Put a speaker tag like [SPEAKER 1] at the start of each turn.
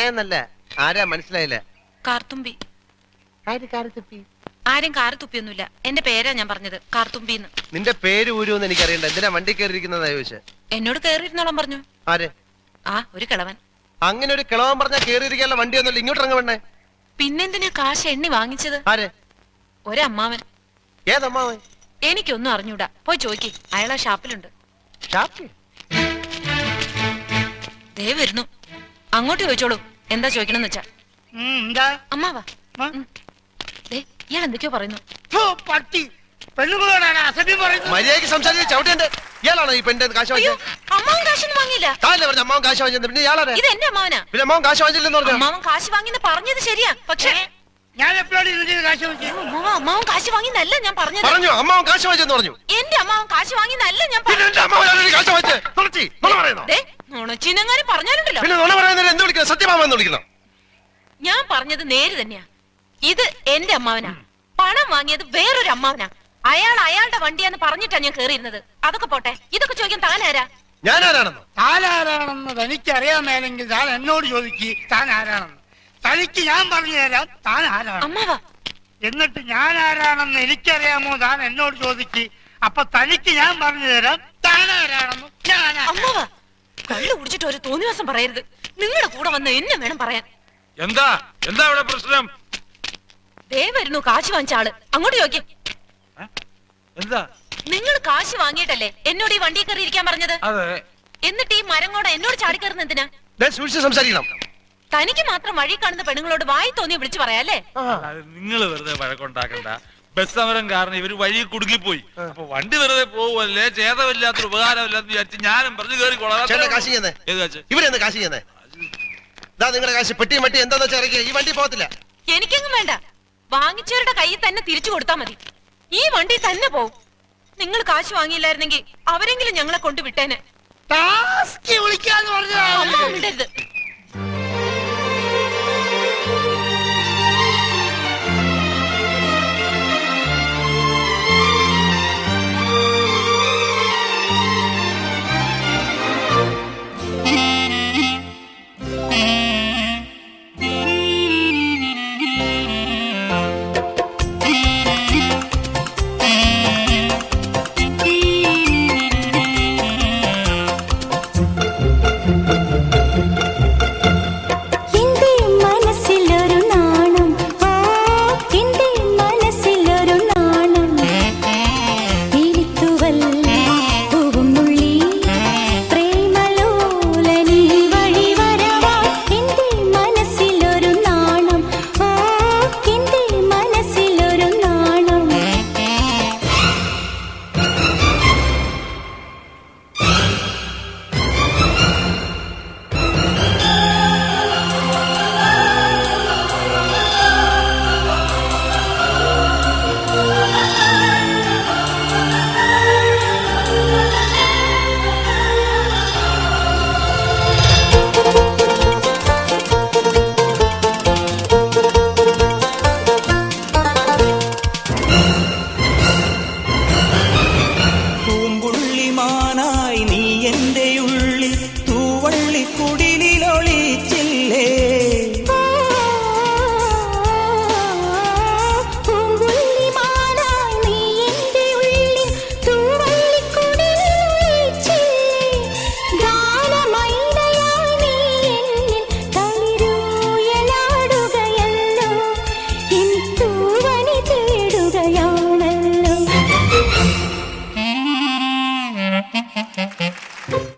[SPEAKER 1] പ്രണയെന്നല്ല. ആരാ മനസ്സിലായില്ല?
[SPEAKER 2] കാർത്തുമ്പി.
[SPEAKER 1] കാർത്തുപ്പി?
[SPEAKER 2] ആരും കാറ് തുപ്പിയൊന്നുമില്ല. എന്റെ പേരാ ഞാൻ പറഞ്ഞത്, കാർത്തുമ്പിന്ന്.
[SPEAKER 1] നിന്റെ പേര് ഊരുമെന്ന് എനിക്കറിയണ്ട. എന്തിനാ വണ്ടി കയറിയിരിക്കുന്നതാ ചോദിച്ചേ?
[SPEAKER 2] എന്നോട് കേറിയിരുന്നോളം പറഞ്ഞു.
[SPEAKER 1] ആര്?
[SPEAKER 2] ഒരു കിളവൻ.
[SPEAKER 1] അങ്ങനെ ഒരു കിളവൻ പറഞ്ഞാൽ കേറിയിരിക്കാനുള്ള വണ്ടി ഒന്നുമില്ല. ഇങ്ങോട്ട് ഇറങ്ങ വേണ്ടേ?
[SPEAKER 2] പിന്നെന്തിനാ കാശ് എണ്ണി വാങ്ങിച്ചത്?
[SPEAKER 1] ആര്?
[SPEAKER 2] ഒരമ്മാവൻ.
[SPEAKER 1] ഏതമ്മാവൻ?
[SPEAKER 2] എനിക്കൊന്നും അറിഞ്ഞൂടാ. പോയി ചോദിക്ക്, അയാളാ ഷാപ്പിലുണ്ട്. ദേ വരുന്നു. അങ്ങോട്ട് ചോദിച്ചോളൂ, എന്താ ചോദിക്കണമെന്ന് വെച്ചാ. അമ്മാവാ, ഇയാൾ എന്തൊക്കെയോ പറയുന്നു.
[SPEAKER 1] മര്യാദയ്ക്ക് സംസാരിച്ച് ചവിട്ടേണ്ട. ഇയാളാണോ ഈ പെണ്ണിന്റെ കാശ് വാങ്ങിയത്?
[SPEAKER 2] അമ്മാവൻ കാശൊന്നും വാങ്ങിയില്ല.
[SPEAKER 1] അമ്മാവൻ കാശ് വാങ്ങിച്ചത് പിന്നെ ഇയാളാണ്.
[SPEAKER 2] ഇത് എന്റെ അമ്മാവനാ.
[SPEAKER 1] പിന്നെ അമ്മാവൻ കാശ് വാങ്ങിച്ചില്ലെന്ന് പറഞ്ഞു.
[SPEAKER 2] അമ്മാവൻ കാശ് വാങ്ങിന്ന് പറഞ്ഞത് ശരിയാ, പക്ഷേ
[SPEAKER 3] ഞാൻ എപ്പോഴാണ് കാശ് വാങ്ങിച്ചത്?
[SPEAKER 2] അമ്മാവൻ കാശ് വാങ്ങിന്നല്ല ഞാൻ പറഞ്ഞത്.
[SPEAKER 1] പറഞ്ഞു അമ്മാവൻ കാശ് വാങ്ങിച്ചെന്ന് പറഞ്ഞു.
[SPEAKER 2] എന്റെ അമ്മാവൻ കാശ് വാങ്ങിന്നല്ല ഞാൻ നുണച്ചിനെങ്ങാനും പറഞ്ഞാലുണ്ടല്ലോ.
[SPEAKER 1] പിന്നെ നുണ പറയുന്നത് എന്ത് വിളിക്കണം? സത്യമാമെന്ന് വിളിക്കണം.
[SPEAKER 2] ഞാൻ പറഞ്ഞത് നേര് തന്നെയാ. ഇത് എന്റെ അമ്മാവനാ. പണം വാങ്ങിയത് വേറൊരു അമ്മാവനാ. അയാൾ അയാളുടെ വണ്ടിയാന്ന് പറഞ്ഞിട്ടാ ഞാൻ കേറിയിരുന്നത്. അതൊക്കെ പോട്ടെ, ഇതൊക്കെ ചോദിക്കാൻ താനാരാ?
[SPEAKER 1] ഞാനാരാണെന്നോ?
[SPEAKER 3] താനാരാണെന്ന് തനിക്കറിയാമേലെങ്കിൽ താൻ എന്നോട് ചോദിക്ക് താൻ ആരാണെന്ന്. തനിക്ക് ഞാൻ പറഞ്ഞു തരാം താൻ ആരാണ്.
[SPEAKER 2] അമ്മാവാ,
[SPEAKER 3] എന്നിട്ട് ഞാൻ ആരാണെന്ന് എനിക്കറിയാമോ താൻ എന്നോട് ചോദിക്ക്. അപ്പൊ തനിക്ക് ഞാൻ പറഞ്ഞു തരാം താൻ ആരാണെന്ന്.
[SPEAKER 2] അമ്മാവാ, കള്ളു കുടിച്ചിട്ട് ഒരു തോന്നിവാസം പറയരുത്. നിങ്ങളുടെ കൂടെ വന്ന് എന്നെ വേണം പറയാൻ.
[SPEAKER 4] എന്താ എന്താ ഇവിടെ പ്രശ്നം?
[SPEAKER 2] ദേ വരുന്നു കാശ് വാങ്ങിച്ച ആള്. അങ്ങോട്ട് ചോദിക്കും.
[SPEAKER 4] എന്താ?
[SPEAKER 2] നിങ്ങൾ കാശ് വാങ്ങിയിട്ടല്ലേ എന്നോട് ഈ വണ്ടി കയറി ഇരിക്കാൻ പറഞ്ഞത്?
[SPEAKER 4] അതെ.
[SPEAKER 2] എന്നിട്ട് ഈ മരം കൂടെ എന്നോട് ചാടിക്കയറുന്ന എന്തിനാ?
[SPEAKER 1] സംസാരിക്കണം.
[SPEAKER 2] തനിക്ക് മാത്രം വഴി കാണുന്ന പെണ്ണുങ്ങളോട് വായി തോന്നി വിളിച്ചു പറയാല്ലേ?
[SPEAKER 4] നിങ്ങൾ വെറുതെ വഴക്കുണ്ടാക്കണ്ട. ബസ് സമരം കാരണം ഇവര് വഴി കുടുങ്ങിപ്പോയി. അപ്പൊ വണ്ടി വെറുതെ പോവല്ലേ, ചേതമില്ലാത്തൊരു ഉപകാരമില്ലാന്ന് വിചാരിച്ച് ഞാനും പറഞ്ഞു കയറിക്കോളാം.
[SPEAKER 1] ഇവരെന്താ കാശ് ചെയ്യുന്നേ? നിങ്ങളുടെ കാശ് പെട്ടിയും വട്ടി എന്താന്ന് വെച്ചാൽ ഇറക്കിയ ഈ വണ്ടി പോകത്തില്ല.
[SPEAKER 2] എനിക്കെങ്ങും വേണ്ട. വാങ്ങിച്ചവരുടെ കയ്യിൽ തന്നെ തിരിച്ചു കൊടുത്താൽ മതി. ഈ വണ്ടി തന്നെ പോവും. നിങ്ങൾ കാശ് വാങ്ങിയില്ലായിരുന്നെങ്കിൽ അവരെങ്കിലും ഞങ്ങളെ കൊണ്ടുവിട്ടേനെ.
[SPEAKER 3] വിളിക്കാന്ന് പറഞ്ഞാ
[SPEAKER 2] വിടരുത്.